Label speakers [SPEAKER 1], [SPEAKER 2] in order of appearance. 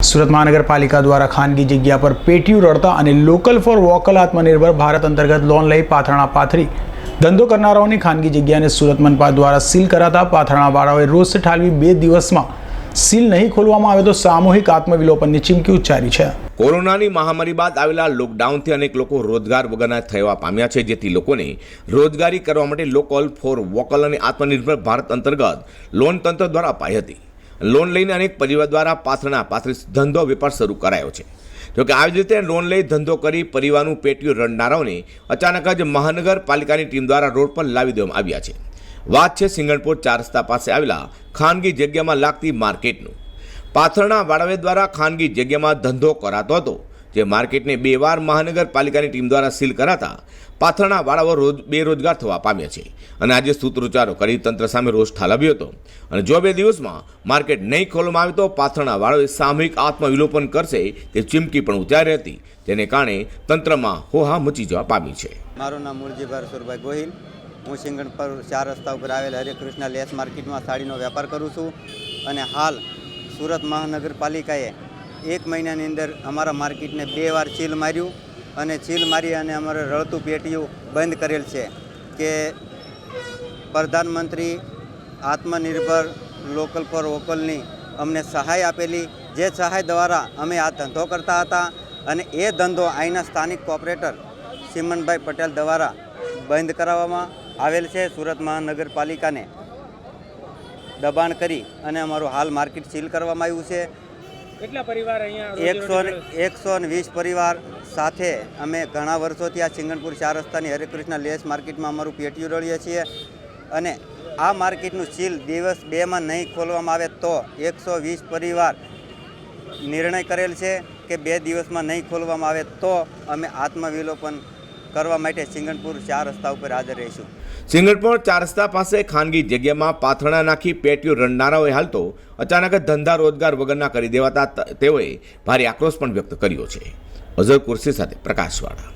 [SPEAKER 1] સુરત મહાનગરપાલિકા દ્વારા ખાનગી જગ્યા પર પેટીયું રડતા અને લોકલ ફોર વોકલ આત્મનિર્ભર ભારત અંતર્ગત લોન લઈ પાથરણા પાથરી ધંધો કરનારાઓની ખાનગી જગ્યાને સુરત મનપા દ્વારા સીલ કરાતા પાથરણાવાળાઓએ રોષ ઠાલવી 2 દિવસમાં સીલ નહીં ખોલવામાં આવે તો સામૂહિક આત્મવિલોપનની ચીમકી ઉચ્ચારી છે।
[SPEAKER 2] કોરોનાની મહામારી બાદ આવેલા લોકડાઉનથી અનેક લોકો રોજગાર વગરના થવા પામ્યા છે, જેથી લોકોને રોજગારી કરવા માટે લોકલ ફોર વોકલ અને આત્મનિર્ભર ભારત અંતર્ગત લોન તંત્ર દ્વારા અપાઈ હતી। લોન લઈને અનેક પરિવાર દ્વારા પાથરણા પાથરી ધંધો વેપાર શરૂ કરાયો છે। જોકે આવી રીતે લોન લઈ ધંધો કરી પરિવારનું પેટીયું રડનારાઓને અચાનક જ મહાનગરપાલિકાની ટીમ દ્વારા રોડ પર લાવી દેવામાં આવ્યા છે। વાત છે સિંગણપુર 4 રસ્તા પાસે આવેલા ખાનગી જગ્યામાં લાગતી માર્કેટનું। પાથરણાવાળાઓ દ્વારા ખાનગી જગ્યામાં ધંધો કરાતો હતો, જે માર્કેટને 2 વાર મહાનગરપાલિકાની ટીમ દ્વારા સીલ કરાતા પાથરણાવાળાઓ બેરોજગાર થવા પામ્યા છે અને આજે સૂત્રોચ્ચારો કરી તંત્ર સામે રોષ ઠાલવ્યો હતો અને જો 2 દિવસમાં માર્કેટ નહીં ખોલવામાં આવે તો પાથરણાવાળાઓએ સામૂહિક આત્મવિલોપન કરશે તે ચીમકી પણ ઉચ્ચારી હતી, જેને કારણે તંત્રમાં હોહા મચી જવા પામી છે।
[SPEAKER 3] મારું નામ મુરજીભાઈ સુરભાઈ ગોહિલ, હું સિંગણપુર 4 રસ્તા ઉપર આવેલ હરેકૃષ્ણ લેસ માર્કેટમાં સાડીનો વેપાર કરું છું અને હાલ સુરત મહાનગરપાલિકાએ 1 મહિનાની અંદર અમારા માર્કેટને 2 વાર સીલ માર્યું અને સીલ મારી અને અમારે રળતું પેટીયું બંધ કરેલ છે કે પ્રધાનમંત્રી આત્મનિર્ભર લોકલ ફોર વોકલની અમને સહાય આપેલી, જે સહાય દ્વારા અમે આ ધંધો કરતા હતા અને એ ધંધો અહીંના સ્થાનિક કોર્પોરેટર સિમનભાઈ પટેલ દ્વારા બંધ કરાવવામાં આવેલ છે। સુરત મહાનગરપાલિકાને દબાણ કરી અને અમારું હાલ માર્કેટ સીલ કરવામાં આવ્યું છે।
[SPEAKER 4] કેટલા પરિવાર અહીંયા
[SPEAKER 3] 120 પરિવાર સાથે અમે ઘણા વર્ષોથી આ સિંગણપુર 4 રસ્તાની હરેકૃષ્ણ લેસ માર્કેટમાં અમારું પેટીયું રળીએ છીએ અને આ માર્કેટનું સીલ દિવસ 2માં નહીં ખોલવામાં આવે તો 120 પરિવાર નિર્ણય કરેલ છે કે 2 દિવસમાં નહીં ખોલવામાં આવે તો અમે આત્મવિલોપન કરવા માટે સિંગણપુર 4 રસ્તા ઉપર હાજર રહીશું।
[SPEAKER 2] સિંગણપુર 4 રસ્તા પાસે ખાનગી જગ્યામાં પાથરણા નાખી પેટીયું રડનારાઓએ હાલ તો અચાનક જ ધંધા રોજગાર વગરના કરી દેવાતા તેઓએ ભારે આક્રોશ પણ વ્યક્ત કર્યો છે। અઝર કુર્સી સાથે પ્રકાશવાળા।